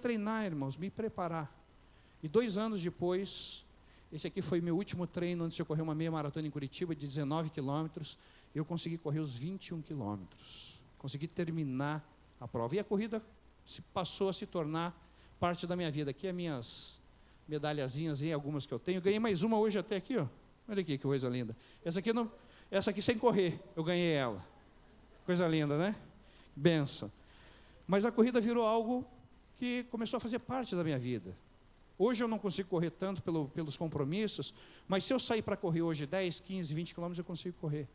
treinar, irmãos, me preparar. E 2 anos depois, esse aqui foi meu último treino antes de eu correr uma meia maratona em Curitiba de 19 quilômetros. Eu consegui correr os 21 quilômetros. Consegui terminar a prova. E a corrida passou a se tornar parte da minha vida. Aqui as minhas medalhazinhas, aí, algumas que eu tenho. Eu ganhei mais uma hoje até aqui, ó. Olha aqui que coisa linda. Essa aqui sem correr, eu ganhei ela. Coisa linda, né? Benção. Mas a corrida virou algo que começou a fazer parte da minha vida. Hoje eu não consigo correr tanto pelos compromissos, mas se eu sair para correr hoje 10, 15, 20 quilômetros, eu consigo correr.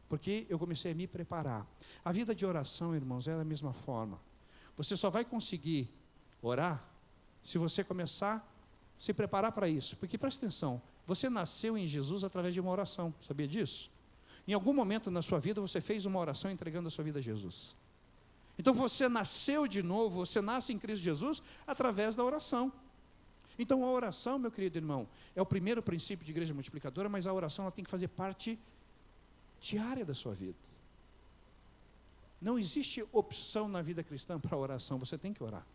Porque eu comecei a me preparar. A vida de oração, irmãos, é da mesma forma. Você só vai conseguir orar se você começar a se preparar para isso. Porque, presta atenção, você nasceu em Jesus através de uma oração. Sabia disso? Em algum momento na sua vida, você fez uma oração entregando a sua vida a Jesus. Então, você nasceu de novo, você nasce em Cristo Jesus através da oração. Então, a oração, meu querido irmão, é o primeiro princípio de igreja multiplicadora, mas a oração ela tem que fazer parte diária da sua vida. Não existe opção na vida cristã para a oração, você tem que orar.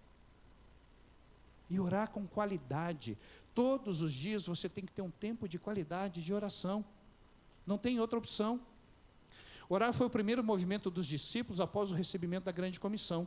E orar com qualidade. Todos os dias você tem que ter um tempo de qualidade de oração. Não tem outra opção. Orar foi o primeiro movimento dos discípulos após o recebimento da grande comissão.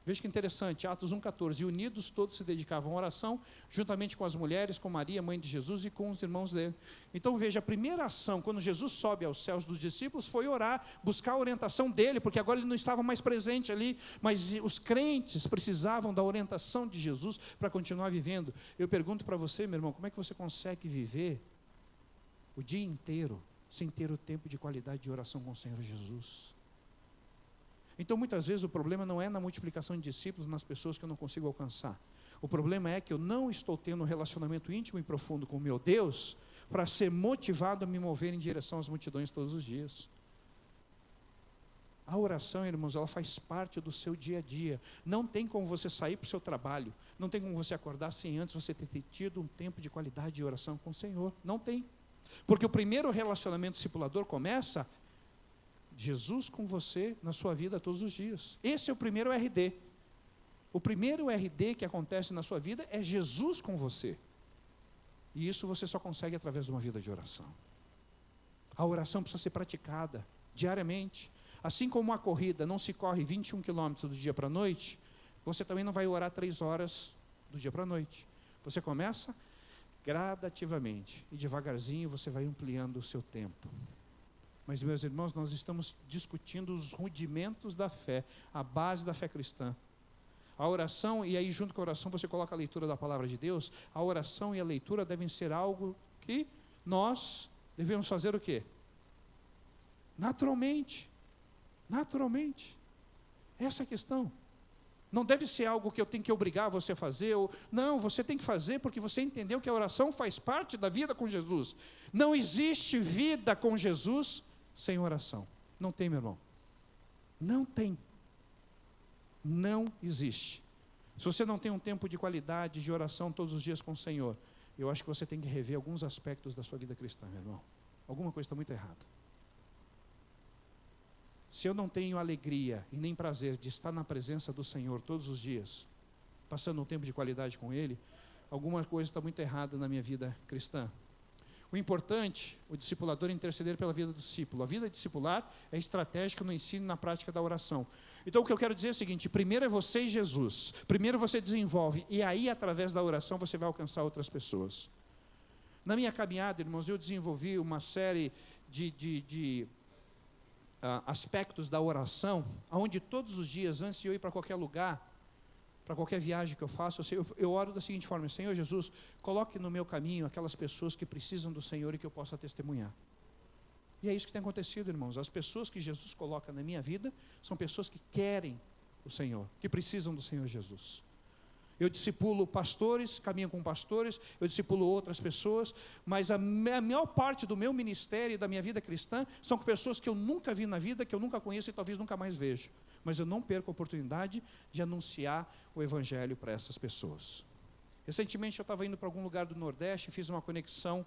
Veja que interessante, Atos 1,14. E unidos todos se dedicavam à oração, juntamente com as mulheres, com Maria, mãe de Jesus, e com os irmãos dele. Então veja, a primeira ação, quando Jesus sobe aos céus dos discípulos, foi orar, buscar a orientação dele, porque agora ele não estava mais presente ali, mas os crentes precisavam da orientação de Jesus para continuar vivendo. Eu pergunto para você, meu irmão, como é que você consegue viver o dia inteiro sem ter o tempo de qualidade de oração com o Senhor Jesus? Então, muitas vezes, o problema não é na multiplicação de discípulos, nas pessoas que eu não consigo alcançar. O problema é que eu não estou tendo um relacionamento íntimo e profundo com o meu Deus para ser motivado a me mover em direção às multidões todos os dias. A oração, irmãos, ela faz parte do seu dia a dia. Não tem como você sair para o seu trabalho, não tem como você acordar sem antes você ter tido um tempo de qualidade de oração com o Senhor. Não tem. Porque o primeiro relacionamento discipulador começa Jesus com você na sua vida todos os dias. Esse é o primeiro RD. O primeiro RD que acontece na sua vida é Jesus com você. E isso você só consegue através de uma vida de oração. A oração precisa ser praticada diariamente. Assim como a corrida não se corre 21 quilômetros do dia para a noite, você também não vai orar 3 horas do dia para a noite. Você começa gradativamente e devagarzinho você vai ampliando o seu tempo. Mas, meus irmãos, nós estamos discutindo os rudimentos da fé, a base da fé cristã. A oração, e aí junto com a oração você coloca a leitura da palavra de Deus, a oração e a leitura devem ser algo que nós devemos fazer o quê? Naturalmente. Naturalmente. Essa é a questão. Não deve ser algo que eu tenho que obrigar você a fazer. Não, você tem que fazer porque você entendeu que a oração faz parte da vida com Jesus. Não existe vida com Jesus sem oração. Não tem, meu irmão. Não tem. Não existe. Se você não tem um tempo de qualidade de oração todos os dias com o Senhor, eu acho que você tem que rever alguns aspectos da sua vida cristã, meu irmão. Alguma coisa está muito errada. Se eu não tenho alegria e nem prazer de estar na presença do Senhor todos os dias, passando um tempo de qualidade com Ele, alguma coisa está muito errada na minha vida cristã. O importante, o discipulador, é interceder pela vida do discípulo. A vida discipular é estratégica no ensino e na prática da oração. Então o que eu quero dizer é o seguinte: primeiro é você e Jesus. Primeiro você desenvolve, e aí através da oração você vai alcançar outras pessoas. Na minha caminhada, irmãos, eu desenvolvi uma série de aspectos da oração, onde todos os dias, antes de eu ir para qualquer lugar, para qualquer viagem que eu faço, eu oro da seguinte forma: Senhor Jesus, coloque no meu caminho aquelas pessoas que precisam do Senhor e que eu possa testemunhar. E é isso que tem acontecido, irmãos. As pessoas que Jesus coloca na minha vida são pessoas que querem o Senhor, que precisam do Senhor Jesus. Eu discipulo pastores, caminho com pastores, eu discipulo outras pessoas, mas a maior parte do meu ministério e da minha vida cristã são com pessoas que eu nunca vi na vida, que eu nunca conheço e talvez nunca mais vejo. Mas eu não perco a oportunidade de anunciar o Evangelho para essas pessoas. Recentemente eu estava indo para algum lugar do Nordeste, fiz uma conexão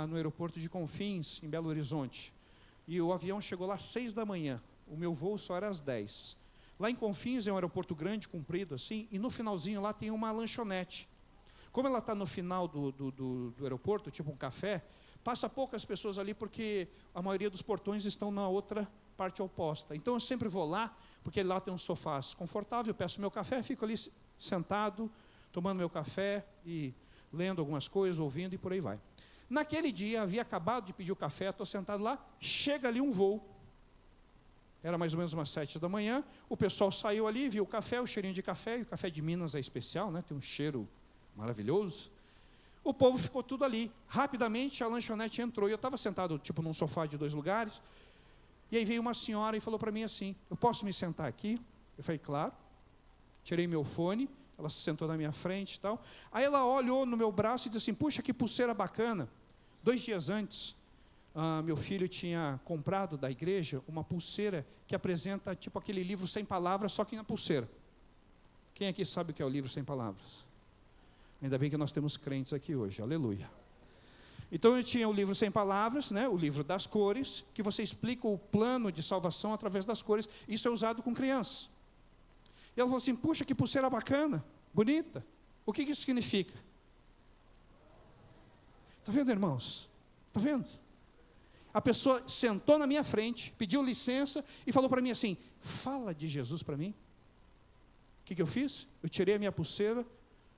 no aeroporto de Confins, em Belo Horizonte. E o avião chegou lá às 6 da manhã, o meu voo só era às 10. Lá em Confins é um aeroporto grande, comprido assim, e no finalzinho lá tem uma lanchonete. Como ela está no final do aeroporto, tipo um café, passa poucas pessoas ali porque a maioria dos portões estão na outra parte oposta. Então eu sempre vou lá, porque lá tem uns sofás confortáveis, eu peço meu café, fico ali sentado, tomando meu café e lendo algumas coisas, ouvindo e por aí vai. Naquele dia, havia acabado de pedir o café, estou sentado lá, chega ali um voo. Era mais ou menos umas 7 da manhã, o pessoal saiu ali, viu o café, o cheirinho de café, e o café de Minas é especial, né? Tem um cheiro maravilhoso. O povo ficou tudo ali. Rapidamente a lanchonete entrou, e eu estava sentado tipo num sofá de 2 lugares, e aí veio uma senhora e falou para mim assim, eu posso me sentar aqui? Eu falei, claro. Tirei meu fone, ela se sentou na minha frente e tal. Aí ela olhou no meu braço e disse assim, puxa, que pulseira bacana. 2 dias antes, meu filho tinha comprado da igreja uma pulseira que apresenta tipo aquele livro sem palavras, só que na pulseira. Quem aqui sabe o que é o livro sem palavras? Ainda bem que nós temos crentes aqui hoje, aleluia. Então eu tinha o livro sem palavras, né, o livro das cores, que você explica o plano de salvação através das cores. Isso é usado com crianças. E ela falou assim, puxa, que pulseira bacana, bonita. O que isso significa? Está vendo, irmãos? Está vendo? A pessoa sentou na minha frente, pediu licença e falou para mim assim, fala de Jesus para mim. O que eu fiz? Eu tirei a minha pulseira,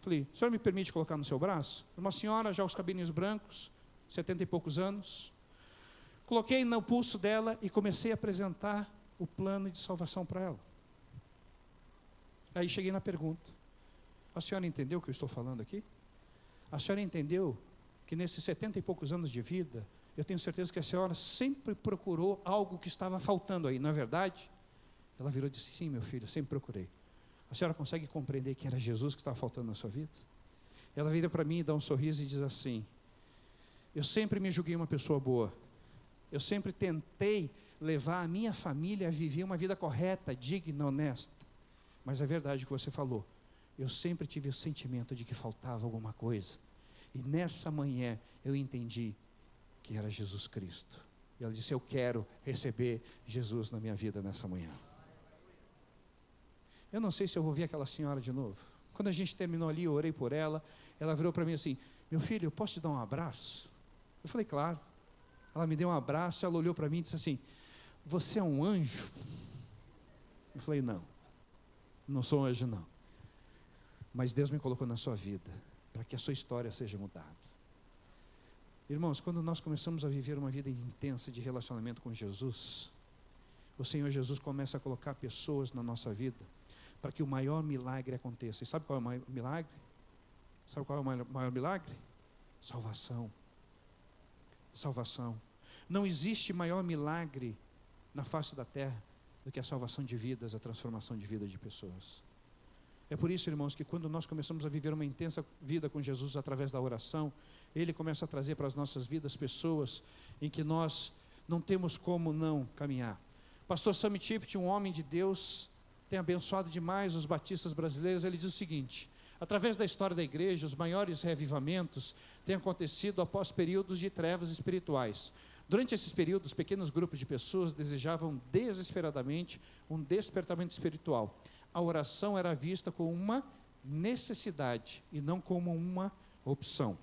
falei, o senhor me permite colocar no seu braço? Uma senhora, já os cabelinhos brancos, 70 e poucos anos. Coloquei no pulso dela e comecei a apresentar o plano de salvação para ela. Aí cheguei na pergunta, a senhora entendeu o que eu estou falando aqui? A senhora entendeu que nesses 70 e poucos anos de vida, eu tenho certeza que a senhora sempre procurou algo que estava faltando aí, não é verdade? Ela virou e disse, sim, meu filho, eu sempre procurei. A senhora consegue compreender que era Jesus que estava faltando na sua vida? Ela vira para mim e dá um sorriso e diz assim, eu sempre me julguei uma pessoa boa, eu sempre tentei levar a minha família a viver uma vida correta, digna, honesta, mas é verdade o que você falou, eu sempre tive o sentimento de que faltava alguma coisa, e nessa manhã eu entendi que era Jesus Cristo. E ela disse, eu quero receber Jesus na minha vida nessa manhã. Eu não sei se eu vou ver aquela senhora de novo. Quando a gente terminou ali, eu orei por ela, ela virou para mim assim, meu filho, eu posso te dar um abraço? Eu falei, claro. Ela me deu um abraço, ela olhou para mim e disse assim, você é um anjo? Eu falei, não sou um anjo não. Mas Deus me colocou na sua vida, para que a sua história seja mudada. Irmãos, quando nós começamos a viver uma vida intensa de relacionamento com Jesus, o Senhor Jesus começa a colocar pessoas na nossa vida, para que o maior milagre aconteça. E sabe qual é o maior milagre? Sabe qual é o maior milagre? Salvação. Salvação. Não existe maior milagre na face da terra do que a salvação de vidas, a transformação de vida de pessoas. É por isso, irmãos, que quando nós começamos a viver uma intensa vida com Jesus através da oração, Ele começa a trazer para as nossas vidas pessoas em que nós não temos como não caminhar. Pastor Sammy Tippett, um homem de Deus, tem abençoado demais os batistas brasileiros. Ele diz o seguinte, através da história da igreja, os maiores reavivamentos têm acontecido após períodos de trevas espirituais. Durante esses períodos, pequenos grupos de pessoas desejavam desesperadamente um despertamento espiritual. A oração era vista como uma necessidade e não como uma opção.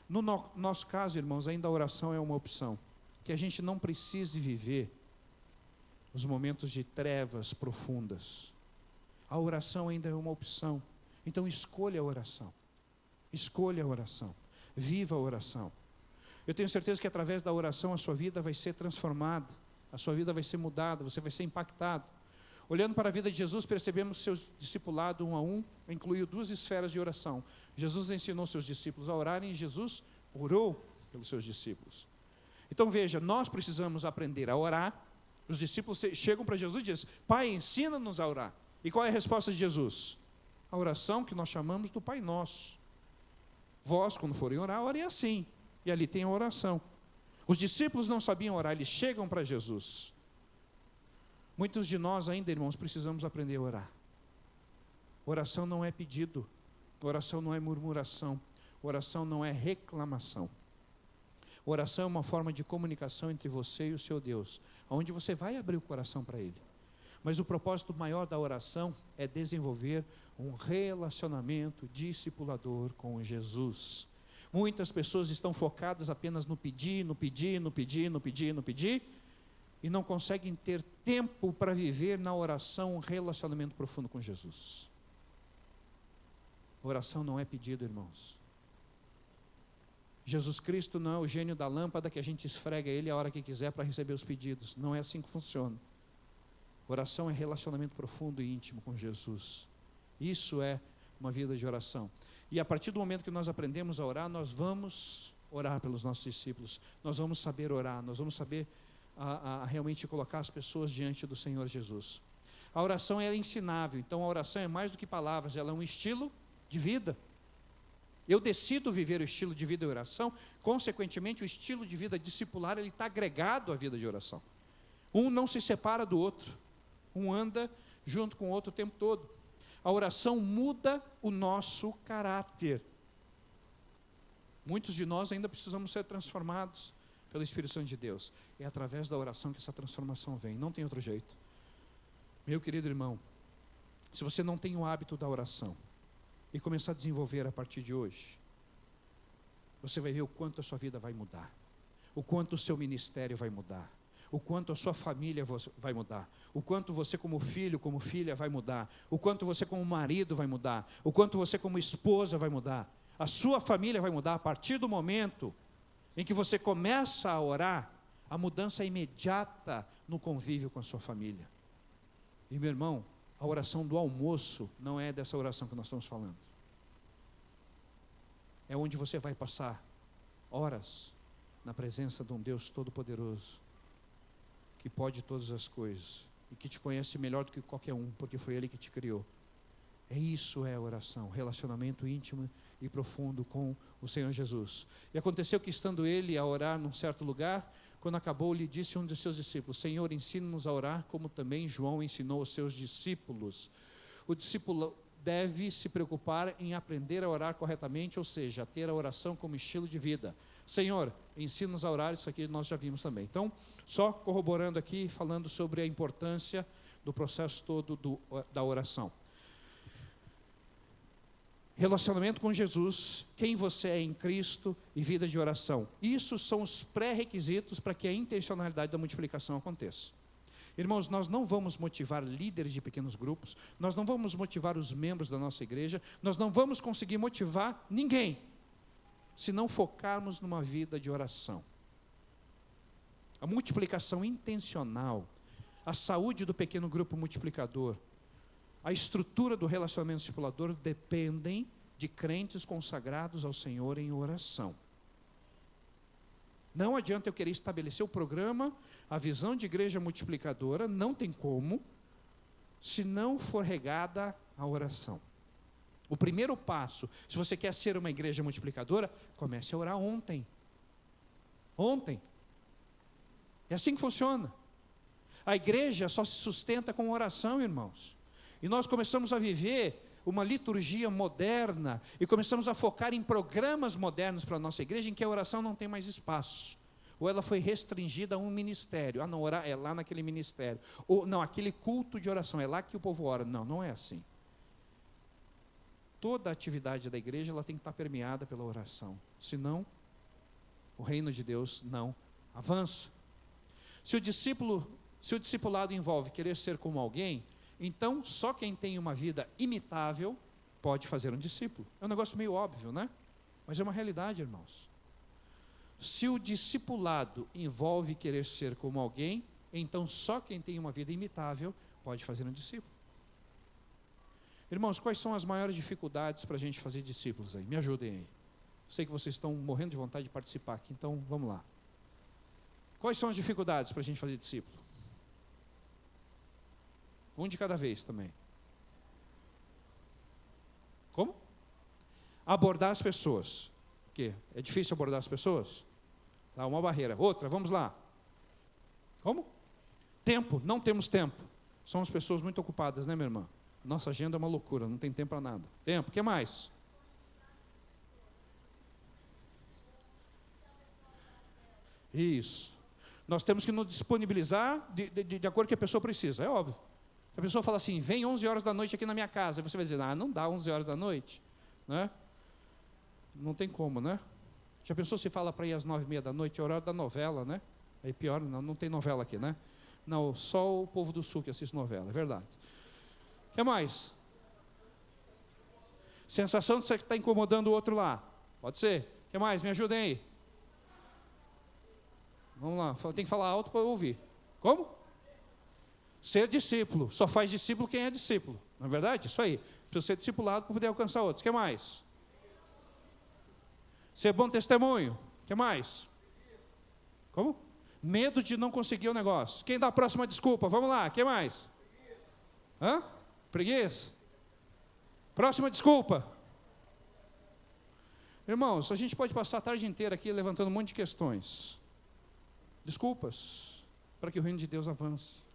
No nosso caso, irmãos, ainda a oração é uma opção. Que a gente não precise viver os momentos de trevas profundas. A oração ainda é uma opção. Então escolha a oração. Escolha a oração. Viva a oração. Eu tenho certeza que através da oração a sua vida vai ser transformada. A sua vida vai ser mudada, você vai ser impactado. Olhando para a vida de Jesus, percebemos seu discipulado 1 a 1, incluiu 2 esferas de oração. Jesus ensinou seus discípulos a orarem e Jesus orou pelos seus discípulos. Então veja, nós precisamos aprender a orar. Os discípulos chegam para Jesus e dizem, Pai, ensina-nos a orar. E qual é a resposta de Jesus? A oração que nós chamamos do Pai Nosso. Vós, quando forem orar, orem assim. E ali tem a oração. Os discípulos não sabiam orar, eles chegam para Jesus. Muitos de nós ainda, irmãos, precisamos aprender a orar. Oração não é pedido, oração não é murmuração, oração não é reclamação. Oração é uma forma de comunicação entre você e o seu Deus, onde você vai abrir o coração para Ele. Mas o propósito maior da oração é desenvolver um relacionamento discipulador com Jesus. Muitas pessoas estão focadas apenas no pedir, e não conseguem ter tempo para viver na oração um relacionamento profundo com Jesus. Oração não é pedido, irmãos. Jesus Cristo não é o gênio da lâmpada que a gente esfrega ele a hora que quiser para receber os pedidos. Não é assim que funciona. Oração é relacionamento profundo e íntimo com Jesus. Isso é uma vida de oração. E a partir do momento que nós aprendemos a orar, nós vamos orar pelos nossos discípulos. Nós vamos saber orar, nós vamos saber a realmente colocar as pessoas diante do Senhor Jesus. A oração é ensinável, então a oração é mais do que palavras, ela é um estilo de vida. Eu decido viver o estilo de vida de oração, consequentemente o estilo de vida discipular, ele está agregado à vida de oração. Um não se separa do outro, um anda junto com o outro o tempo todo. A oração muda o nosso caráter. Muitos de nós ainda precisamos ser transformados pelo Espírito Santo de Deus. É através da oração que essa transformação vem, não tem outro jeito. Meu querido irmão, se você não tem o hábito da oração, e começar a desenvolver a partir de hoje, você vai ver o quanto a sua vida vai mudar, o quanto o seu ministério vai mudar, o quanto a sua família vai mudar, o quanto você como filho, como filha vai mudar, o quanto você como marido vai mudar, o quanto você como esposa vai mudar. A sua família vai mudar a partir do momento em que você começa a orar. A mudança é imediata no convívio com a sua família. E meu irmão, a oração do almoço não é dessa oração que nós estamos falando. É onde você vai passar horas na presença de um Deus Todo-Poderoso, que pode todas as coisas, e que te conhece melhor do que qualquer um, porque foi Ele que te criou. Isso é oração, relacionamento íntimo e profundo com o Senhor Jesus. E aconteceu que, estando ele a orar num certo lugar, quando acabou, lhe disse um de seus discípulos: Senhor, ensina-nos a orar, como também João ensinou aos seus discípulos. O discípulo deve se preocupar em aprender a orar corretamente, ou seja, ter a oração como estilo de vida. Senhor, ensina-nos a orar, isso aqui nós já vimos também. Então, só corroborando aqui, falando sobre a importância do processo todo da oração. Relacionamento com Jesus, quem você é em Cristo e vida de oração. Isso são os pré-requisitos para que a intencionalidade da multiplicação aconteça. Irmãos, nós não vamos motivar líderes de pequenos grupos, nós não vamos motivar os membros da nossa igreja, nós não vamos conseguir motivar ninguém, se não focarmos numa vida de oração. A multiplicação intencional, a saúde do pequeno grupo multiplicador, a estrutura do relacionamento discipulador dependem de crentes consagrados ao Senhor em oração. Não adianta eu querer estabelecer o programa, a visão de igreja multiplicadora, não tem como, se não for regada a oração. O primeiro passo, se você quer ser uma igreja multiplicadora, comece a orar ontem. Ontem. É assim que funciona. A igreja só se sustenta com oração, irmãos. E nós começamos a viver uma liturgia moderna e começamos a focar em programas modernos para a nossa igreja, em que a oração não tem mais espaço. Ou ela foi restringida a um ministério. Ah, não, orar é lá naquele ministério. Ou não, aquele culto de oração, é lá que o povo ora. Não, não é assim. Toda a atividade da igreja ela tem que estar permeada pela oração. Senão, o reino de Deus não avança. Se o discipulado envolve querer ser como alguém, então, só quem tem uma vida imitável pode fazer um discípulo. É um negócio meio óbvio, né? Mas é uma realidade, irmãos. Se o discipulado envolve querer ser como alguém, então só quem tem uma vida imitável pode fazer um discípulo. Irmãos, quais são as maiores dificuldades para a gente fazer discípulos aí? Me ajudem aí. Sei que vocês estão morrendo de vontade de participar aqui, então vamos lá. Quais são as dificuldades para a gente fazer discípulo? Um de cada vez também. Como? Abordar as pessoas. O quê? É difícil abordar as pessoas? Dá uma barreira. Outra, vamos lá. Como? Tempo, não temos tempo. Somos pessoas muito ocupadas, né, minha irmã? Nossa agenda é uma loucura, não tem tempo para nada. Tempo, o que mais? Isso. Nós temos que nos disponibilizar de acordo com o que a pessoa precisa, é óbvio. A pessoa fala assim, vem 11 horas da noite aqui na minha casa. Aí você vai dizer, não dá 11 horas da noite. Né? Não tem como, né? Já pensou se fala para ir às 9h30 da noite, é o horário da novela, né? Aí pior, não tem novela aqui, né? Não, só o povo do sul que assiste novela, é verdade. O que mais? Sensação de você está incomodando o outro lá. Pode ser. O que mais? Me ajudem aí. Vamos lá, tem que falar alto para eu ouvir. Como? Ser discípulo. Só faz discípulo quem é discípulo. Não é verdade? Isso aí. Precisa ser discipulado para poder alcançar outros. O que mais? Ser bom testemunho. O que mais? Como? Medo de não conseguir o negócio. Quem dá a próxima desculpa? Vamos lá. O que mais? Hã? Preguiça? Próxima desculpa. Irmãos, a gente pode passar a tarde inteira aqui levantando um monte de questões. Desculpas para que o reino de Deus avance.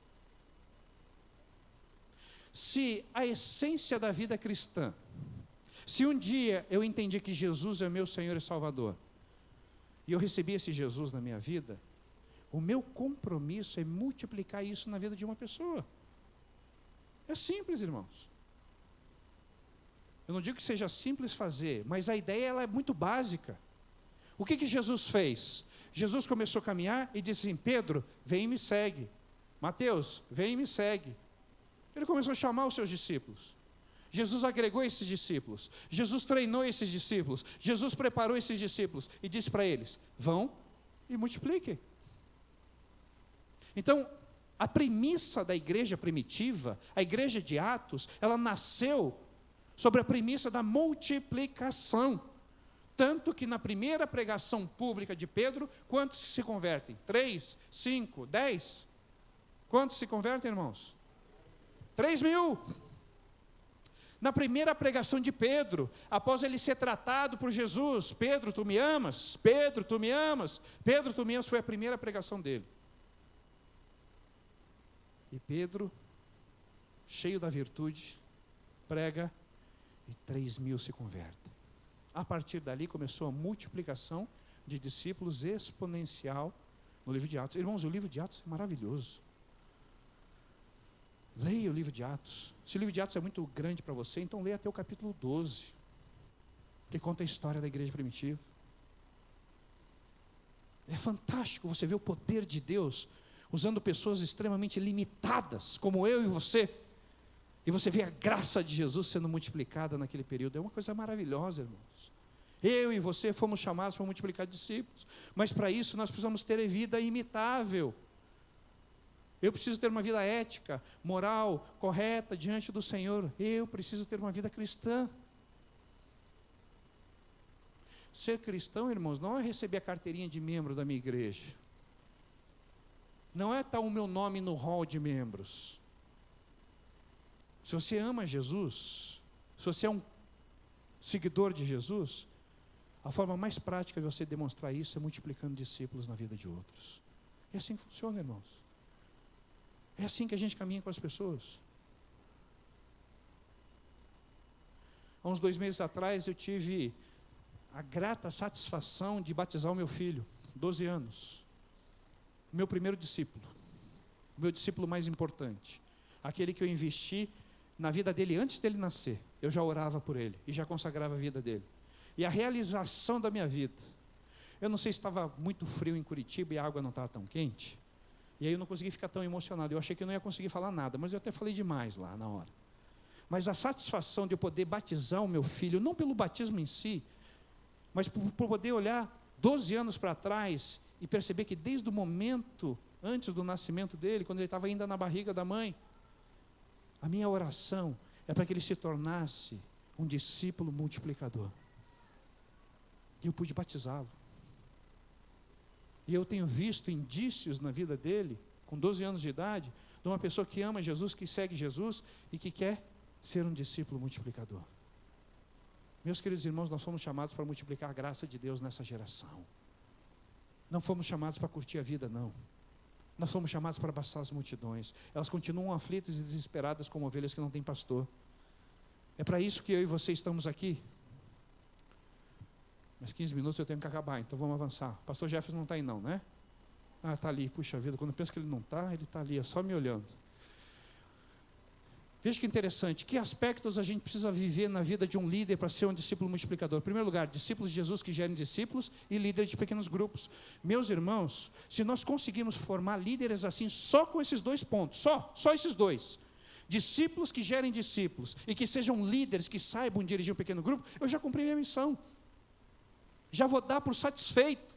Se a essência da vida cristã, se um dia eu entendi que Jesus é meu Senhor e Salvador, e eu recebi esse Jesus na minha vida, o meu compromisso é multiplicar isso na vida de uma pessoa. É simples, irmãos. Eu não digo que seja simples fazer, mas a ideia ela é muito básica. O que Jesus fez? Jesus começou a caminhar e disse assim, Pedro, vem e me segue. Mateus, vem e me segue. Ele começou a chamar os seus discípulos. Jesus agregou esses discípulos. Jesus treinou esses discípulos. Jesus preparou esses discípulos e disse para eles, vão e multipliquem. Então, a premissa da igreja primitiva, a igreja de Atos, ela nasceu sobre a premissa da multiplicação. Tanto que na primeira pregação pública de Pedro, quantos se convertem? 3, 5, 10? Quantos se convertem, irmãos? 3.000. Na primeira pregação de Pedro, após ele ser tratado por Jesus, Pedro, tu me amas? Pedro, tu me amas? Pedro, tu me amas? Foi a primeira pregação dele. E Pedro, cheio da virtude, prega e 3.000 se convertem. A partir dali começou a multiplicação de discípulos exponencial no livro de Atos. Irmãos, o livro de Atos é maravilhoso. Leia o livro de Atos. Se o livro de Atos é muito grande para você, então leia até o capítulo 12, que conta a história da igreja primitiva. É fantástico você ver o poder de Deus usando pessoas extremamente limitadas, como eu e você, e você vê a graça de Jesus sendo multiplicada naquele período. É uma coisa maravilhosa, irmãos. Eu e você fomos chamados para multiplicar discípulos, mas para isso nós precisamos ter vida imitável. Eu preciso ter uma vida ética, moral, correta diante do Senhor. Eu preciso ter uma vida cristã. Ser cristão, irmãos, não é receber a carteirinha de membro da minha igreja. Não é estar o meu nome no hall de membros. Se você ama Jesus, se você é um seguidor de Jesus, a forma mais prática de você demonstrar isso é multiplicando discípulos na vida de outros. É assim que funciona, irmãos. É assim que a gente caminha com as pessoas. Há uns 2 meses atrás eu tive a grata satisfação de batizar o meu filho, 12 anos. Meu primeiro discípulo. O meu discípulo mais importante. Aquele que eu investi na vida dele antes dele nascer. Eu já orava por ele e já consagrava a vida dele. E a realização da minha vida. Eu não sei se estava muito frio em Curitiba e a água não estava tão quente. E aí eu não consegui ficar tão emocionado. Eu achei que eu não ia conseguir falar nada, mas eu até falei demais lá na hora. Mas a satisfação de eu poder batizar o meu filho, não pelo batismo em si, mas por poder olhar 12 anos para trás e perceber que desde o momento, antes do nascimento dele, quando ele estava ainda na barriga da mãe, a minha oração é para que ele se tornasse um discípulo multiplicador. E eu pude batizá-lo. E eu tenho visto indícios na vida dele, com 12 anos de idade, de uma pessoa que ama Jesus, que segue Jesus e que quer ser um discípulo multiplicador. Meus queridos irmãos, nós fomos chamados para multiplicar a graça de Deus nessa geração. Não fomos chamados para curtir a vida, não. Nós fomos chamados para abraçar as multidões. Elas continuam aflitas e desesperadas como ovelhas que não têm pastor. É para isso que eu e você estamos aqui. Mas 15 minutos eu tenho que acabar, então vamos avançar. O pastor Jefferson não está aí não, né? Ah, está ali, puxa vida, quando eu penso que ele não está, ele está ali, é só me olhando. Veja que interessante, que aspectos a gente precisa viver na vida de um líder para ser um discípulo multiplicador? Em primeiro lugar, discípulos de Jesus que gerem discípulos e líderes de pequenos grupos. Meus irmãos, se nós conseguirmos formar líderes assim, só com esses 2 pontos, só esses 2, discípulos que gerem discípulos e que sejam líderes que saibam dirigir um pequeno grupo, eu já cumpri minha missão. Já vou dar por satisfeito.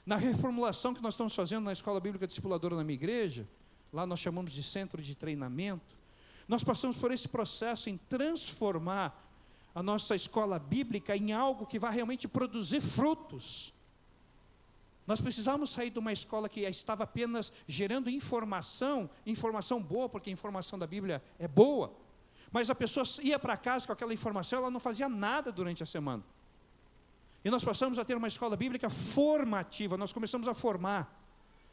Na reformulação que nós estamos fazendo na Escola Bíblica Discipuladora na minha igreja, lá nós chamamos de centro de treinamento, nós passamos por esse processo em transformar a nossa escola bíblica em algo que vai realmente produzir frutos. Nós precisávamos sair de uma escola que estava apenas gerando informação boa, porque a informação da Bíblia é boa, mas a pessoa ia para casa com aquela informação, ela não fazia nada durante a semana. E nós passamos a ter uma escola bíblica formativa, nós começamos a formar,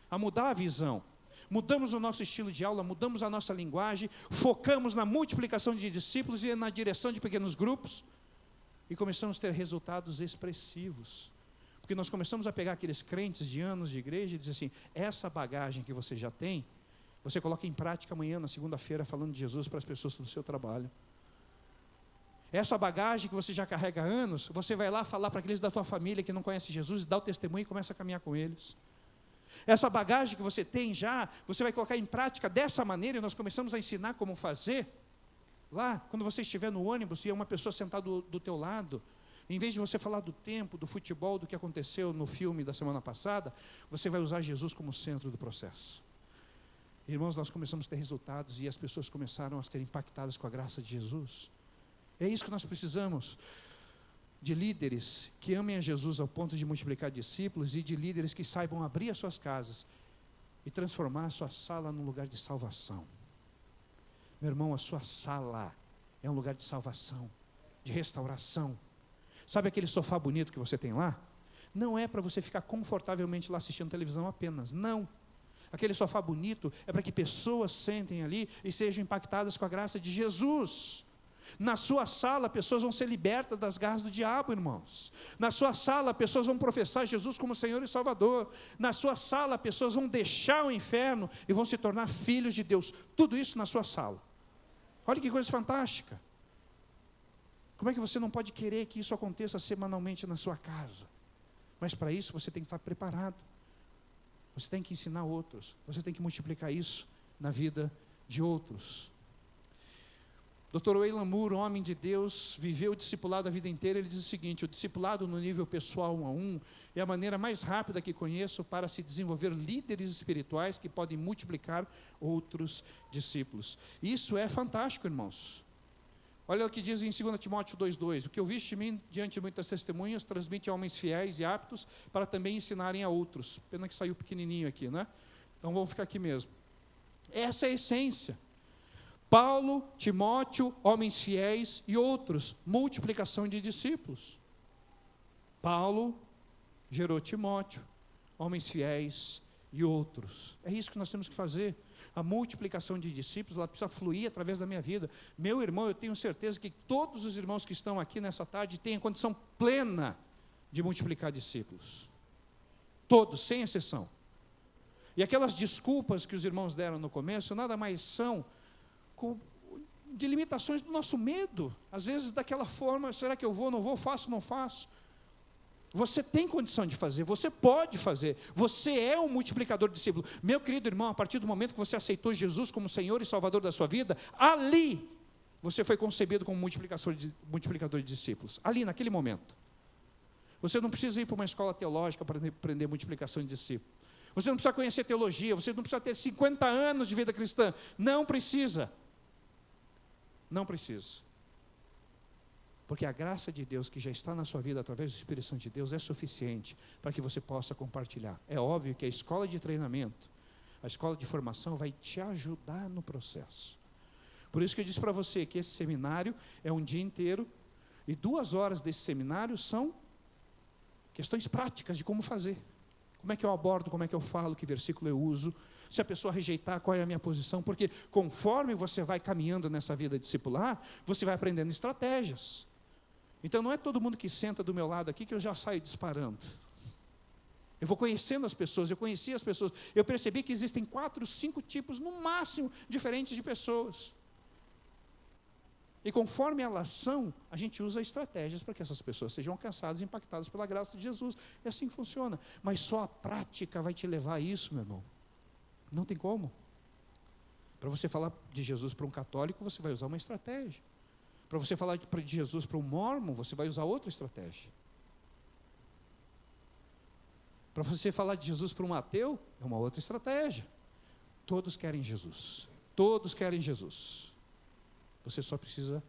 a mudar a visão. Mudamos o nosso estilo de aula, mudamos a nossa linguagem, focamos na multiplicação de discípulos e na direção de pequenos grupos, e começamos a ter resultados expressivos. Porque nós começamos a pegar aqueles crentes de anos de igreja e dizer assim, essa bagagem que você já tem, você coloca em prática amanhã, na segunda-feira, falando de Jesus para as pessoas do seu trabalho. Essa bagagem que você já carrega há anos, você vai lá falar para aqueles da tua família que não conhecem Jesus, e dá o testemunho e começa a caminhar com eles. Essa bagagem que você tem já, você vai colocar em prática dessa maneira, e nós começamos a ensinar como fazer. Lá, quando você estiver no ônibus e é uma pessoa sentada do teu lado, em vez de você falar do tempo, do futebol, do que aconteceu no filme da semana passada, você vai usar Jesus como centro do processo. Irmãos, nós começamos a ter resultados e as pessoas começaram a ser impactadas com a graça de Jesus. É isso que nós precisamos, de líderes que amem a Jesus ao ponto de multiplicar discípulos e de líderes que saibam abrir as suas casas e transformar a sua sala num lugar de salvação. Meu irmão, a sua sala é um lugar de salvação, de restauração. Sabe aquele sofá bonito que você tem lá? Não é para você ficar confortavelmente lá assistindo televisão apenas, não. Aquele sofá bonito é para que pessoas sentem ali e sejam impactadas com a graça de Jesus. Na sua sala, pessoas vão ser libertas das garras do diabo, irmãos. Na sua sala, pessoas vão professar Jesus como Senhor e Salvador. Na sua sala, pessoas vão deixar o inferno e vão se tornar filhos de Deus. Tudo isso na sua sala. Olha que coisa fantástica. Como é que você não pode querer que isso aconteça semanalmente na sua casa? Mas para isso você tem que estar preparado. Você tem que ensinar outros. Você tem que multiplicar isso na vida de outros. Dr. Wayland Moore, um homem de Deus, viveu o discipulado a vida inteira. Ele diz o seguinte: o discipulado no nível pessoal 1 a 1 é a maneira mais rápida que conheço para se desenvolver líderes espirituais que podem multiplicar outros discípulos. Isso é fantástico, irmãos. Olha o que diz em 2 Timóteo 2,2: o que ouviste de mim diante de muitas testemunhas, transmite a homens fiéis e aptos para também ensinarem a outros. Pena que saiu pequenininho aqui, né? Então vamos ficar aqui mesmo. Essa é a essência. Paulo, Timóteo, homens fiéis e outros, multiplicação de discípulos. Paulo gerou Timóteo, homens fiéis e outros. É isso que nós temos que fazer. A multiplicação de discípulos, ela precisa fluir através da minha vida. Meu irmão, eu tenho certeza que todos os irmãos que estão aqui nessa tarde têm a condição plena de multiplicar discípulos. Todos, sem exceção. E aquelas desculpas que os irmãos deram no começo, nada mais são de limitações do nosso medo. Às vezes daquela forma, será que eu vou, não vou, faço, não faço? Você tem condição de fazer, você pode fazer, você é um multiplicador de discípulos. Meu querido irmão, a partir do momento que você aceitou Jesus como Senhor e Salvador da sua vida, ali você foi concebido como multiplicador de discípulos, ali naquele momento. Você não precisa ir para uma escola teológica para aprender multiplicação de discípulos. Você não precisa conhecer teologia, você não precisa ter 50 anos de vida cristã, não precisa. Não precisa. Porque a graça de Deus que já está na sua vida através do Espírito Santo de Deus é suficiente para que você possa compartilhar. É óbvio que a escola de treinamento, a escola de formação vai te ajudar no processo. Por isso que eu disse para você que esse seminário é um dia inteiro e 2 horas desse seminário são questões práticas de como fazer. Como é que eu abordo, como é que eu falo, que versículo eu uso. Se a pessoa rejeitar, qual é a minha posição? Porque conforme você vai caminhando nessa vida discipular, você vai aprendendo estratégias. Então não é todo mundo que senta do meu lado aqui que eu já saio disparando. Eu vou conhecendo as pessoas, eu conheci as pessoas, eu percebi que existem 4, 5 tipos, no máximo, diferentes de pessoas. E conforme elas são, a gente usa estratégias para que essas pessoas sejam alcançadas e impactadas pela graça de Jesus. É assim que funciona. Mas só a prática vai te levar a isso, meu irmão. Não tem como. Para você falar de Jesus para um católico, você vai usar uma estratégia. Para você falar de Jesus para um mórmon, você vai usar outra estratégia. Para você falar de Jesus para um ateu, é uma outra estratégia. Todos querem Jesus. Todos querem Jesus. Você só precisa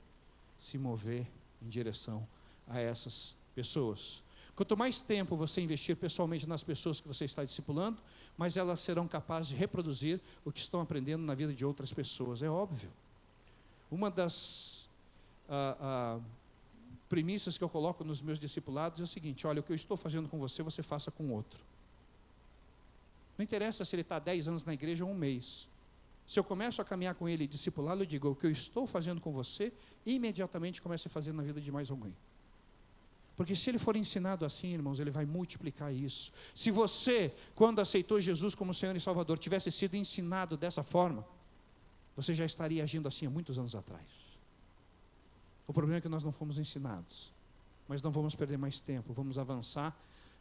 se mover em direção a essas pessoas. Quanto mais tempo você investir pessoalmente nas pessoas que você está discipulando, mais elas serão capazes de reproduzir o que estão aprendendo na vida de outras pessoas. É óbvio. Uma das premissas que eu coloco nos meus discipulados é o seguinte: olha, o que eu estou fazendo com você, você faça com outro. Não interessa se ele está 10 anos na igreja ou um mês. Se eu começo a caminhar com ele e discipulá-lo, eu digo: o que eu estou fazendo com você, imediatamente comece a fazer na vida de mais alguém. Porque se ele for ensinado assim, irmãos, ele vai multiplicar isso. Se você, quando aceitou Jesus como Senhor e Salvador, tivesse sido ensinado dessa forma, você já estaria agindo assim há muitos anos atrás. O problema é que nós não fomos ensinados. Mas não vamos perder mais tempo, vamos avançar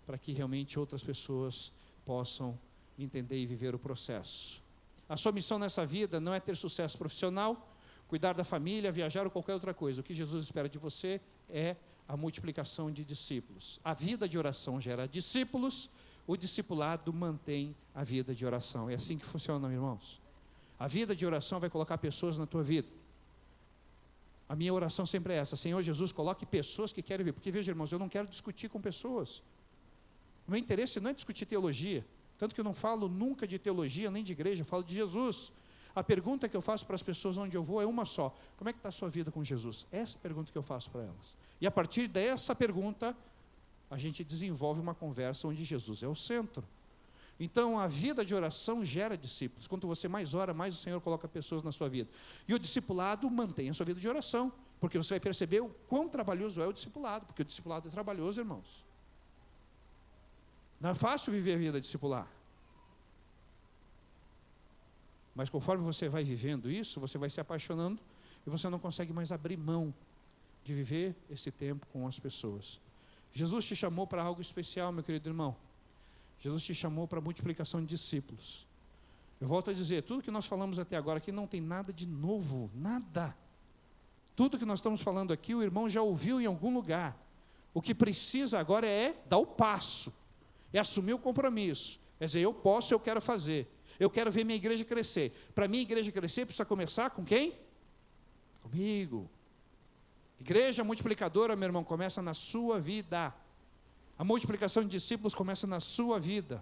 para que realmente outras pessoas possam entender e viver o processo. A sua missão nessa vida não é ter sucesso profissional, cuidar da família, viajar ou qualquer outra coisa. O que Jesus espera de você é a multiplicação de discípulos. A vida de oração gera discípulos, o discipulado mantém a vida de oração. É assim que funciona, irmãos. A vida de oração vai colocar pessoas na tua vida. A minha oração sempre é essa: Senhor Jesus, coloque pessoas que querem vir. Porque veja, irmãos, eu não quero discutir com pessoas. O meu interesse não é discutir teologia. Tanto que eu não falo nunca de teologia, nem de igreja, eu falo de Jesus. A pergunta que eu faço para as pessoas onde eu vou é uma só: como é que está a sua vida com Jesus? Essa é a pergunta que eu faço para elas. E a partir dessa pergunta, a gente desenvolve uma conversa onde Jesus é o centro. Então, a vida de oração gera discípulos. Quanto você mais ora, mais o Senhor coloca pessoas na sua vida. E o discipulado mantém a sua vida de oração, porque você vai perceber o quão trabalhoso é o discipulado, porque o discipulado é trabalhoso, irmãos. Não é fácil viver a vida discipular. Mas conforme você vai vivendo isso, você vai se apaixonando e você não consegue mais abrir mão de viver esse tempo com as pessoas. Jesus te chamou para algo especial, meu querido irmão. Jesus te chamou para a multiplicação de discípulos. Eu volto a dizer, tudo que nós falamos até agora aqui não tem nada de novo, nada. Tudo que nós estamos falando aqui, o irmão já ouviu em algum lugar. O que precisa agora é dar o passo. É assumir o compromisso, é dizer: eu posso, eu quero fazer, eu quero ver minha igreja crescer. Para minha igreja crescer, precisa começar com quem? Comigo. Igreja multiplicadora, meu irmão, começa na sua vida. A multiplicação de discípulos começa na sua vida.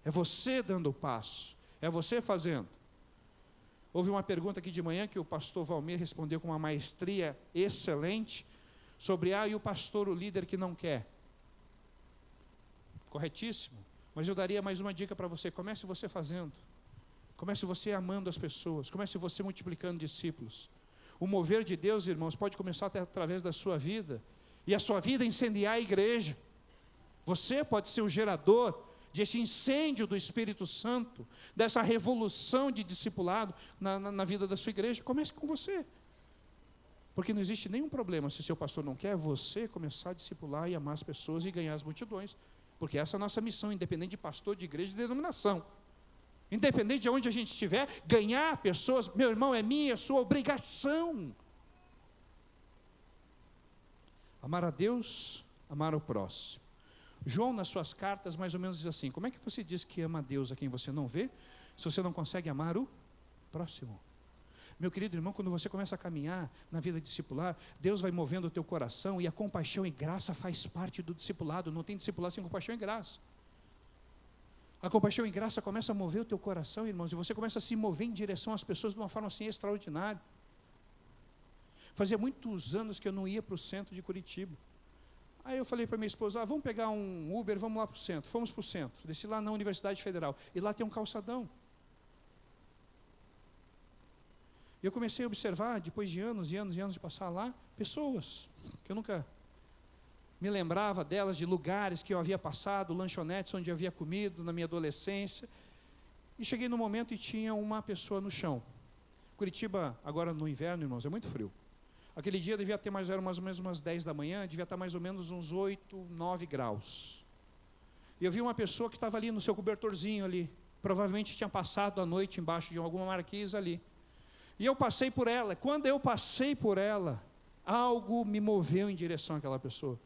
É você dando o passo, é você fazendo. Houve uma pergunta aqui de manhã que o pastor Valmir respondeu com uma maestria excelente, sobre e o pastor, o líder que não quer. Corretíssimo, mas eu daria mais uma dica para você: comece você fazendo, comece você amando as pessoas, comece você multiplicando discípulos. O mover de Deus, irmãos, pode começar até através da sua vida, e a sua vida incendiar a igreja. Você pode ser o gerador desse incêndio do Espírito Santo, dessa revolução de discipulado na vida da sua igreja. Comece com você, porque não existe nenhum problema, se seu pastor não quer, você começar a discipular e amar as pessoas e ganhar as multidões. Porque essa é a nossa missão, independente de pastor, de igreja, de denominação. Independente de onde a gente estiver, ganhar pessoas, meu irmão, é minha, é sua obrigação. Amar a Deus, amar o próximo. João, nas suas cartas, mais ou menos diz assim: como é que você diz que ama a Deus a quem você não vê, se você não consegue amar o próximo? Meu querido irmão, quando você começa a caminhar na vida discipular, Deus vai movendo o teu coração, e a compaixão e graça faz parte do discipulado. Não tem discipulado sem compaixão e graça. A compaixão e graça começa a mover o teu coração, irmãos, e você começa a se mover em direção às pessoas de uma forma assim extraordinária. Fazia muitos anos que eu não ia para o centro de Curitiba. Aí eu falei para minha esposa: vamos pegar um Uber, vamos lá para o centro. Fomos para o centro, desci lá na Universidade Federal, e lá tem um calçadão. E eu comecei a observar, depois de anos e anos e anos de passar lá, pessoas que eu nunca me lembrava delas, de lugares que eu havia passado, lanchonetes onde eu havia comido na minha adolescência. E cheguei no momento e tinha uma pessoa no chão. Curitiba, agora no inverno, irmãos, é muito frio. Aquele dia devia ter mais ou menos umas 10 da manhã, devia estar mais ou menos uns 8, 9 graus. E eu vi uma pessoa que estava ali no seu cobertorzinho ali. Provavelmente tinha passado a noite embaixo de alguma marquise ali. E eu passei por ela. Quando eu passei por ela, algo me moveu em direção àquela pessoa.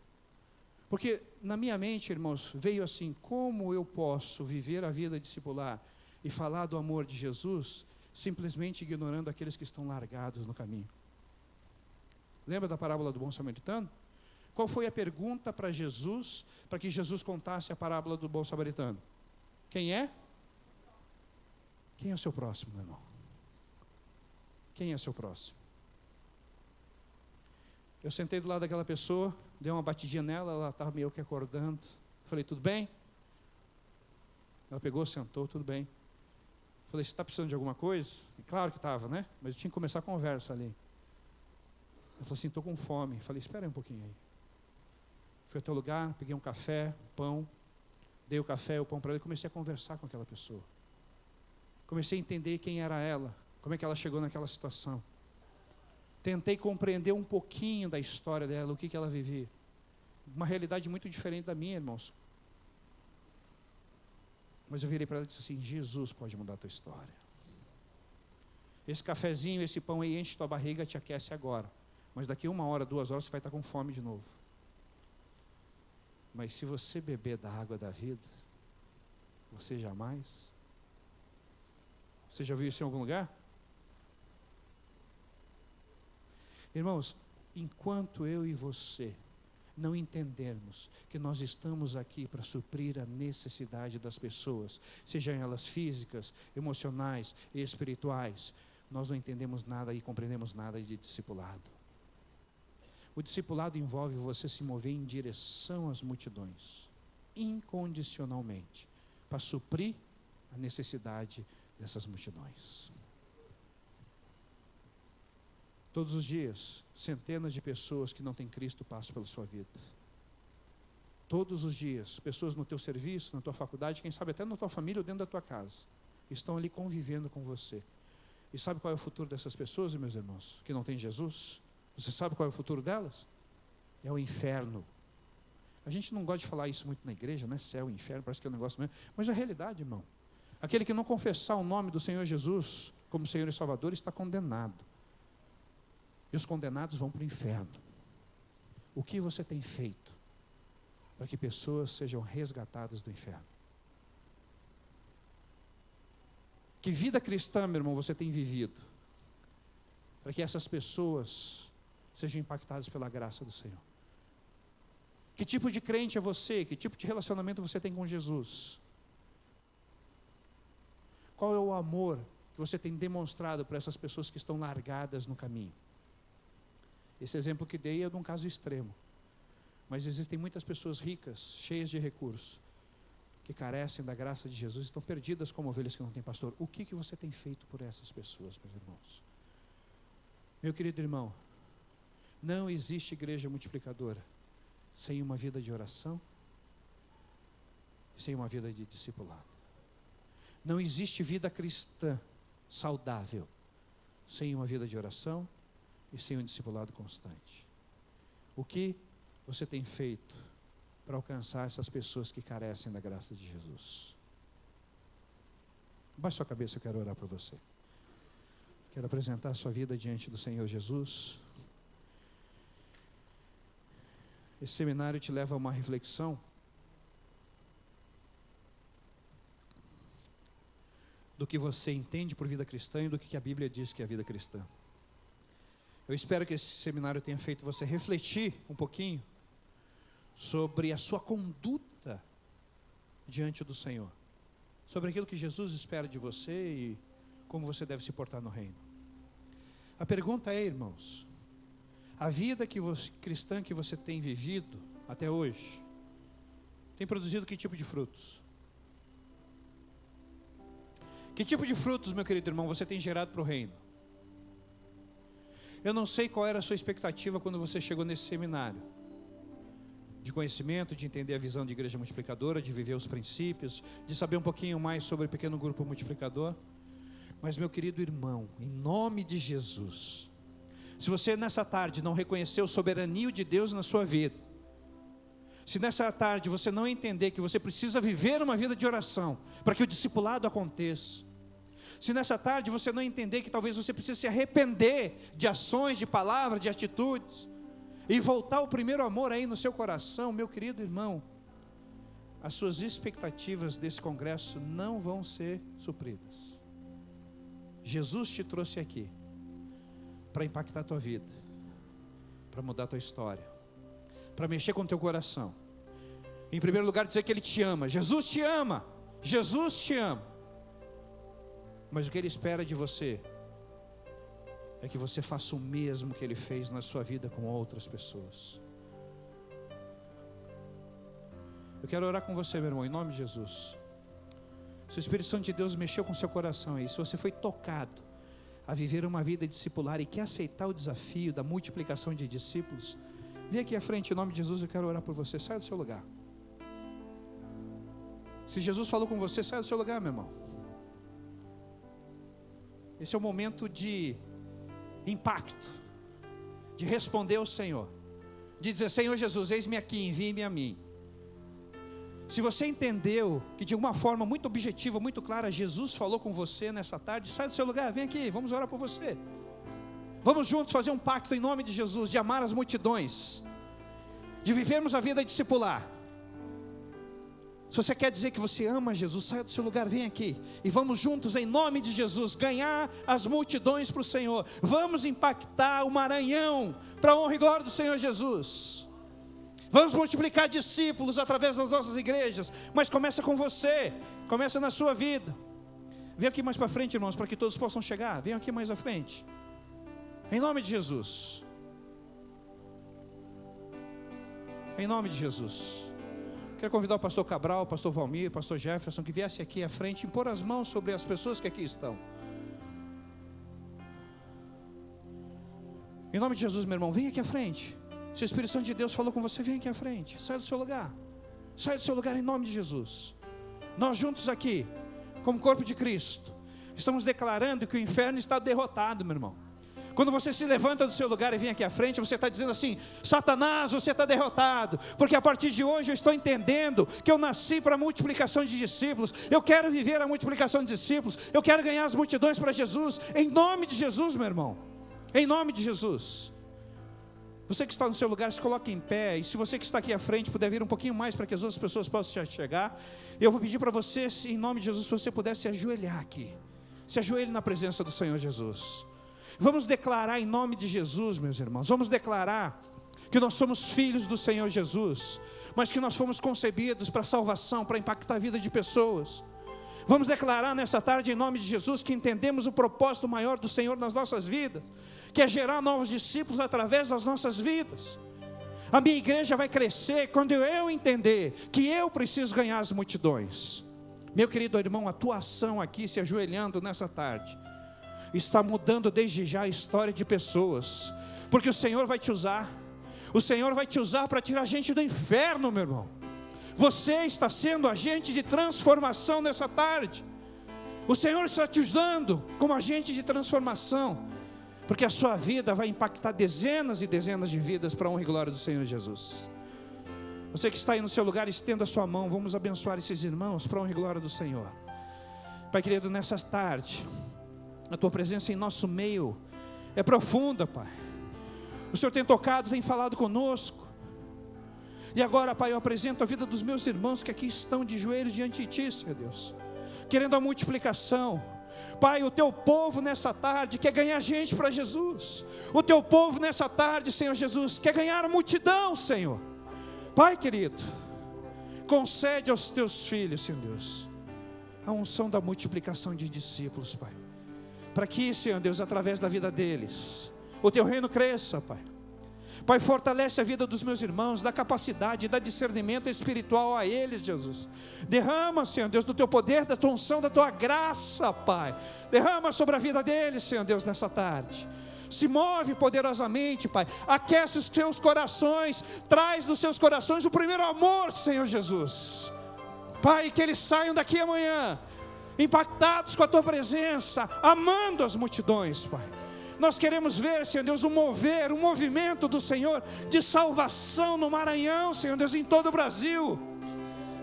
Porque na minha mente, irmãos, veio assim: como eu posso viver a vida discipular e falar do amor de Jesus, simplesmente ignorando aqueles que estão largados no caminho? Lembra da parábola do bom samaritano? Qual foi a pergunta para Jesus, para que Jesus contasse a parábola do bom samaritano? Quem é? Quem é o seu próximo, meu irmão? Quem é o seu próximo? Eu sentei do lado daquela pessoa, dei uma batidinha nela, ela estava meio que acordando. Falei, tudo bem? Ela pegou, sentou, tudo bem. Falei, você está precisando de alguma coisa? E claro que estava, né? Mas eu tinha que começar a conversa ali. Ela falou assim, estou com fome. Falei, espera aí um pouquinho aí. Fui até o lugar, peguei um café, pão, dei o café e o pão para ela e comecei a conversar com aquela pessoa. Comecei a entender quem era ela, como é que ela chegou naquela situação. Tentei compreender um pouquinho da história dela, o que ela vivia. Uma realidade muito diferente da minha, irmãos. Mas eu virei para ela e disse assim, Jesus pode mudar a tua história. Esse cafezinho, esse pão aí enche tua barriga, te aquece agora. Mas daqui 1 hora, 2 horas, você vai estar com fome de novo. Mas se você beber da água da vida, você jamais... Você já viu isso em algum lugar? Irmãos, enquanto eu e você não entendermos que nós estamos aqui para suprir a necessidade das pessoas, sejam elas físicas, emocionais e espirituais, nós não entendemos nada e compreendemos nada de discipulado. O discipulado envolve você se mover em direção às multidões, incondicionalmente, para suprir a necessidade dessas multidões. Todos os dias, centenas de pessoas que não têm Cristo passam pela sua vida. Todos os dias, pessoas no teu serviço, na tua faculdade, quem sabe até na tua família ou dentro da tua casa, estão ali convivendo com você. E sabe qual é o futuro dessas pessoas, meus irmãos, que não têm Jesus? Você sabe qual é o futuro delas? É o inferno. A gente não gosta de falar isso muito na igreja, né? Céu, inferno, parece que é um negócio mesmo. Mas é a realidade, irmão. Aquele que não confessar o nome do Senhor Jesus como Senhor e Salvador está condenado. E os condenados vão para o inferno. O que você tem feito para que pessoas sejam resgatadas do inferno? Que vida cristã, meu irmão, você tem vivido para que essas pessoas sejam impactadas pela graça do Senhor? Que tipo de crente é você? Que tipo de relacionamento você tem com Jesus? Qual é o amor que você tem demonstrado para essas pessoas que estão largadas no caminho? Esse exemplo que dei é de um caso extremo. Mas existem muitas pessoas ricas, cheias de recursos, que carecem da graça de Jesus, estão perdidas como ovelhas que não têm pastor. O que você tem feito por essas pessoas, meus irmãos? Meu querido irmão, não existe igreja multiplicadora sem uma vida de oração, sem uma vida de discipulado. Não existe vida cristã saudável sem uma vida de oração e sem um discipulado constante. O que você tem feito para alcançar essas pessoas que carecem da graça de Jesus? Baixe sua cabeça, eu quero orar por você. Quero apresentar a sua vida diante do Senhor Jesus. Esse seminário te leva a uma reflexão do que você entende por vida cristã e do que a Bíblia diz que é a vida cristã. Eu espero que esse seminário tenha feito você refletir um pouquinho sobre a sua conduta diante do Senhor, sobre aquilo que Jesus espera de você e como você deve se portar no reino. A pergunta é, irmãos, a vida cristã que você tem vivido até hoje tem produzido que tipo de frutos? Que tipo de frutos, meu querido irmão, você tem gerado para o reino? Eu não sei qual era a sua expectativa quando você chegou nesse seminário, de conhecimento, de entender a visão de igreja multiplicadora, de viver os princípios, de saber um pouquinho mais sobre o pequeno grupo multiplicador. Mas, meu querido irmão, em nome de Jesus, se você nessa tarde não reconheceu o soberania de Deus na sua vida, se nessa tarde você não entender que você precisa viver uma vida de oração para que o discipulado aconteça, se nessa tarde você não entender que talvez você precise se arrepender de ações, de palavras, de atitudes, e voltar ao primeiro amor aí no seu coração, meu querido irmão, as suas expectativas desse congresso não vão ser supridas. Jesus te trouxe aqui para impactar a tua vida, para mudar a tua história, para mexer com o teu coração. Em primeiro lugar, dizer que Ele te ama. Jesus te ama, Jesus te ama. Mas o que Ele espera de você é que você faça o mesmo que Ele fez na sua vida com outras pessoas. Eu quero orar com você, meu irmão, em nome de Jesus. Se o Espírito Santo de Deus mexeu com o seu coração aí, se você foi tocado a viver uma vida discipular e quer aceitar o desafio da multiplicação de discípulos, vem aqui à frente, em nome de Jesus, eu quero orar por você. Sai do seu lugar. Se Jesus falou com você, sai do seu lugar, meu irmão. Esse é o momento de impacto, de responder ao Senhor, de dizer: Senhor Jesus, eis-me aqui, envie-me a mim. Se você entendeu que de uma forma muito objetiva, muito clara, Jesus falou com você nessa tarde, sai do seu lugar, vem aqui, vamos orar por você. Vamos juntos fazer um pacto em nome de Jesus, de amar as multidões, de vivermos a vida discipular. Se você quer dizer que você ama Jesus, saia do seu lugar, vem aqui. E vamos juntos, em nome de Jesus, ganhar as multidões para o Senhor. Vamos impactar o Maranhão, para a honra e glória do Senhor Jesus. Vamos multiplicar discípulos através das nossas igrejas. Mas começa com você, começa na sua vida. Vem aqui mais para frente, irmãos, para que todos possam chegar. Vem aqui mais à frente. Em nome de Jesus. Em nome de Jesus. Quero convidar o pastor Cabral, o pastor Valmir, o pastor Jefferson, que viesse aqui à frente e impor as mãos sobre as pessoas que aqui estão. Em nome de Jesus, meu irmão, vem aqui à frente. Se o Espírito Santo de Deus falou com você, vem aqui à frente. Sai do seu lugar. Sai do seu lugar em nome de Jesus. Nós juntos aqui, como corpo de Cristo, estamos declarando que o inferno está derrotado, meu irmão. Quando você se levanta do seu lugar e vem aqui à frente, você está dizendo assim: Satanás, você está derrotado, porque a partir de hoje eu estou entendendo que eu nasci para a multiplicação de discípulos. Eu quero viver a multiplicação de discípulos. Eu quero ganhar as multidões para Jesus. Em nome de Jesus, meu irmão. Em nome de Jesus. Você que está no seu lugar, se coloque em pé. E se você que está aqui à frente puder vir um pouquinho mais para que as outras pessoas possam chegar, eu vou pedir para você, em nome de Jesus, se você puder se ajoelhar aqui. Se ajoelhe na presença do Senhor Jesus. Vamos declarar em nome de Jesus, meus irmãos. Vamos declarar que nós somos filhos do Senhor Jesus, mas que nós fomos concebidos para salvação, para impactar a vida de pessoas. Vamos declarar nessa tarde em nome de Jesus que entendemos o propósito maior do Senhor nas nossas vidas, que é gerar novos discípulos através das nossas vidas. A minha igreja vai crescer quando eu entender que eu preciso ganhar as multidões. Meu querido irmão, a tua ação aqui, se ajoelhando nessa tarde, está mudando desde já a história de pessoas, porque o Senhor vai te usar. O Senhor vai te usar para tirar a gente do inferno, meu irmão. Você está sendo agente de transformação nessa tarde. O Senhor está te usando como agente de transformação, porque a sua vida vai impactar dezenas e dezenas de vidas para a honra e glória do Senhor Jesus. Você que está aí no seu lugar, estenda a sua mão. Vamos abençoar esses irmãos para a honra e glória do Senhor. Pai querido, nessa tarde, a tua presença em nosso meio é profunda, Pai. O Senhor tem tocado, tem falado conosco. E agora, Pai, eu apresento a vida dos meus irmãos que aqui estão de joelhos diante de Ti, Senhor Deus, querendo a multiplicação. Pai, o Teu povo nessa tarde quer ganhar gente para Jesus. O Teu povo nessa tarde, Senhor Jesus, quer ganhar a multidão, Senhor. Pai querido, concede aos Teus filhos, Senhor Deus, a unção da multiplicação de discípulos, Pai, para que, Senhor Deus, através da vida deles, o Teu reino cresça, Pai. Pai, fortalece a vida dos meus irmãos, dá capacidade, dá discernimento espiritual a eles, Jesus. Derrama, Senhor Deus, do Teu poder, da Tua unção, da Tua graça, Pai. Derrama sobre a vida deles, Senhor Deus, nessa tarde. se move poderosamente, Pai. Aquece os seus corações, traz nos seus corações o primeiro amor, Senhor Jesus. Pai, que eles saiam daqui amanhã impactados com a Tua presença, amando as multidões, Pai. Nós queremos ver, Senhor Deus, um movimento do Senhor de salvação no Maranhão, Senhor Deus, em todo o Brasil.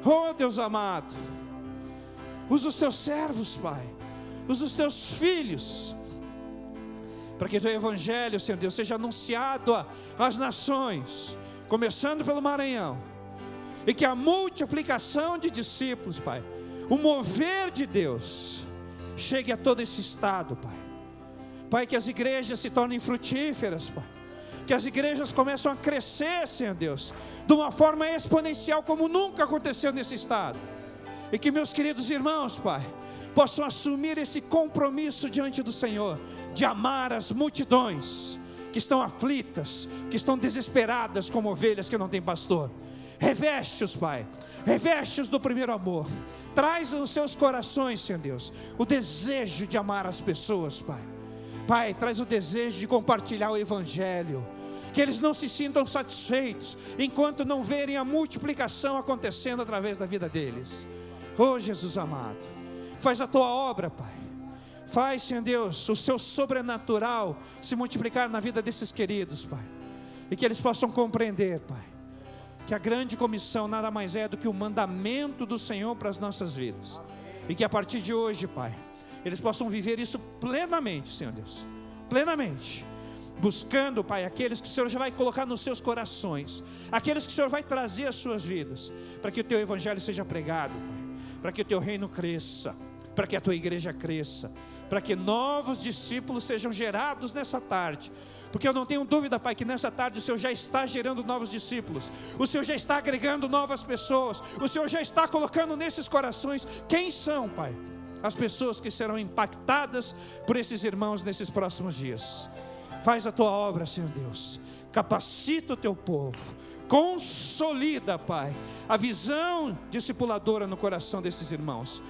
Oh, Deus amado, usa os Teus servos, Pai, usa os Teus filhos, para que o Teu Evangelho, Senhor Deus, seja anunciado às nações, começando pelo Maranhão, e que a multiplicação de discípulos, Pai, o mover de Deus, chegue a todo esse estado, Pai. Pai, que as igrejas se tornem frutíferas, Pai. Que as igrejas começam a crescer, Senhor Deus, de uma forma exponencial como nunca aconteceu nesse estado. E que meus queridos irmãos, Pai, possam assumir esse compromisso diante do Senhor, de amar as multidões que estão aflitas, que estão desesperadas como ovelhas que não têm pastor. Reveste-os, Pai, reveste-os do primeiro amor. Traz nos seus corações, Senhor Deus, o desejo de amar as pessoas, Pai. Pai, traz o desejo de compartilhar o Evangelho, que eles não se sintam satisfeitos, enquanto não verem a multiplicação acontecendo através da vida deles. Oh, Jesus amado, faz a Tua obra, Pai. Faz, Senhor Deus, o Seu sobrenatural se multiplicar na vida desses queridos, Pai. E que eles possam compreender, Pai, que a grande comissão nada mais é do que o mandamento do Senhor para as nossas vidas. E que a partir de hoje, Pai, eles possam viver isso plenamente, Senhor Deus, plenamente, buscando, Pai, aqueles que o Senhor já vai colocar nos seus corações, aqueles que o Senhor vai trazer às suas vidas, para que o Teu Evangelho seja pregado, Pai, para que o Teu reino cresça, para que a Tua igreja cresça, para que novos discípulos sejam gerados nessa tarde, porque eu não tenho dúvida, Pai, que nessa tarde o Senhor já está gerando novos discípulos, o Senhor já está agregando novas pessoas, o Senhor já está colocando nesses corações quem são, Pai, as pessoas que serão impactadas por esses irmãos nesses próximos dias. Faz a Tua obra, Senhor Deus, capacita o Teu povo, consolida, Pai, a visão discipuladora no coração desses irmãos,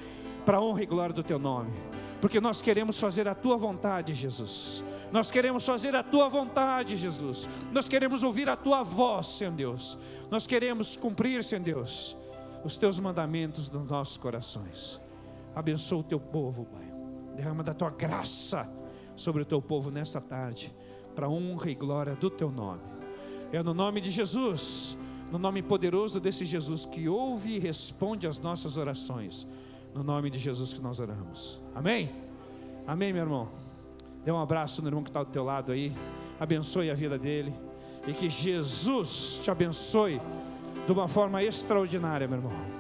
para a honra e glória do Teu nome, porque nós queremos fazer a Tua vontade, Jesus. Nós queremos fazer a Tua vontade, Jesus. Nós queremos ouvir a Tua voz, Senhor Deus. Nós queremos cumprir, Senhor Deus, os Teus mandamentos nos nossos corações. Abençoa o Teu povo, Pai. Derrama da Tua graça sobre o Teu povo nesta tarde, para a honra e glória do Teu nome. É no nome de Jesus, no nome poderoso desse Jesus que ouve e responde às nossas orações, no nome de Jesus que nós oramos. Amém? Amém, meu irmão. Dê um abraço no irmão que está do teu lado aí. Abençoe a vida dele, e que Jesus te abençoe de uma forma extraordinária, meu irmão.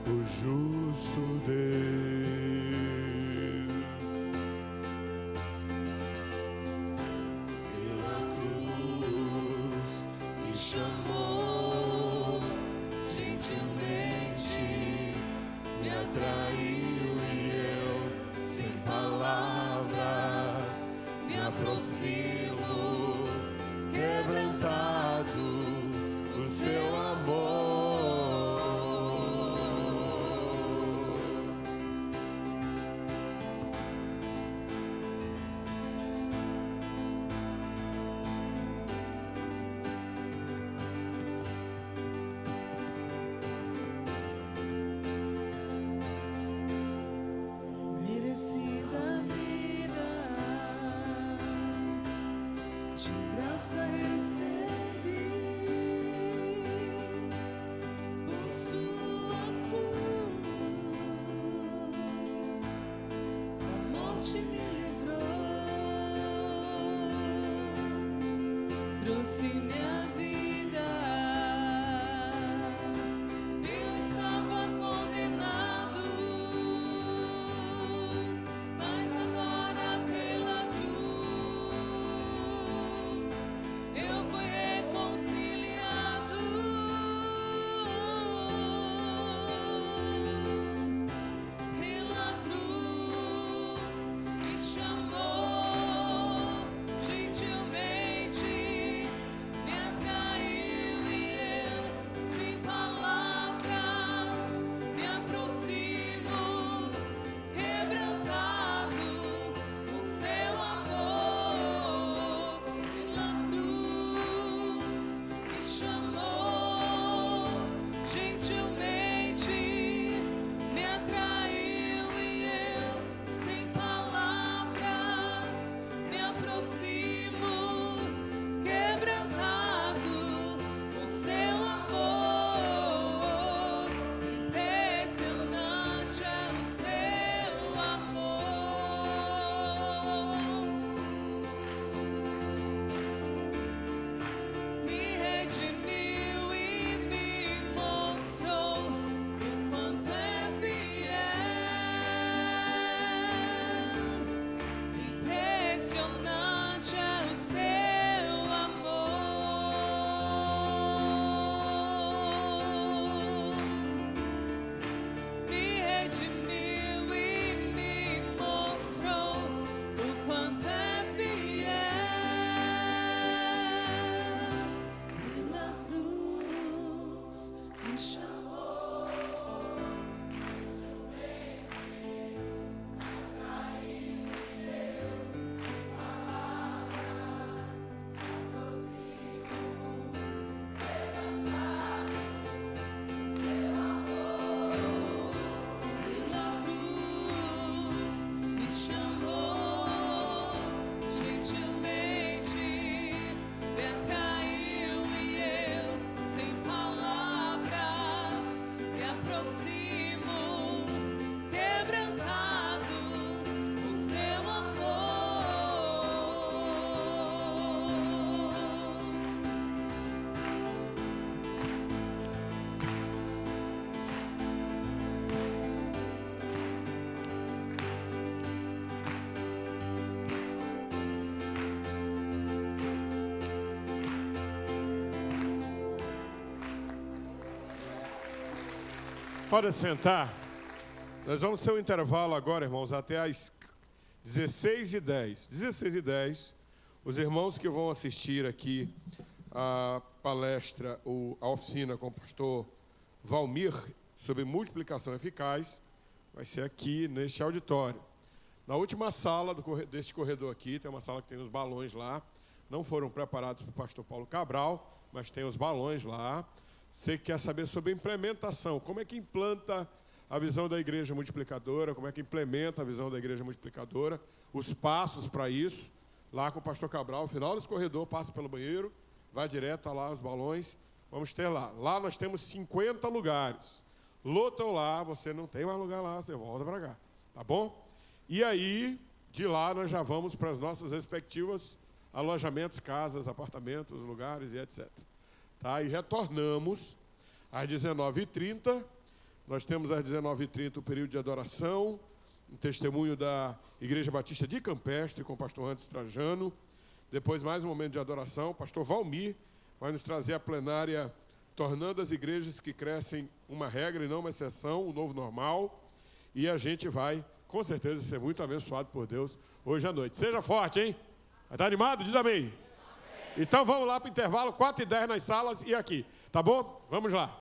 O justo Deus, pela cruz me chamou, gentilmente me atraiu, e eu, sem palavras, me aproximo, quebrantado o Seu amor. Merecida vida, de graça recebi, por Sua cruz, a morte me livrou, trouxe minha vida. Eu estava condenado, mas agora pela cruz Pode sentar. Nós vamos ter um intervalo agora, irmãos, até às 16h10. 16h10, os irmãos que vão assistir aqui a palestra, a oficina com o pastor Valmir sobre multiplicação eficaz, vai ser aqui neste auditório. Na última sala deste corredor aqui, tem uma sala que tem os balões lá, não foram preparados para o pastor Paulo Cabral, mas tem os balões lá. Você quer saber sobre a implementação, como é que implanta a visão da igreja multiplicadora, como é que implementa a visão da igreja multiplicadora, os passos para isso, lá com o pastor Cabral, no final desse corredor, passa pelo banheiro, vai direto, tá lá os balões, vamos ter lá. Lá nós temos 50 lugares. Lotam lá, você não tem mais lugar lá, você volta para cá, tá bom? E aí, de lá nós já vamos para as nossas respectivas alojamentos, casas, apartamentos, lugares e etc. Tá? E retornamos às 19h30. Nós temos às 19h30 o período de adoração, um testemunho da Igreja Batista de Campestre com o pastor Antes Trajano. Depois mais um momento de adoração. O pastor Valmir vai nos trazer a plenária Tornando as Igrejas que Crescem uma Regra e não uma exceção, o novo normal. E a gente vai, com certeza, ser muito abençoado por Deus hoje à noite. Seja forte, hein? Está animado? Diz amém. Amém. Então vamos lá para o intervalo, 4h10 nas salas e aqui. Tá bom? Vamos lá.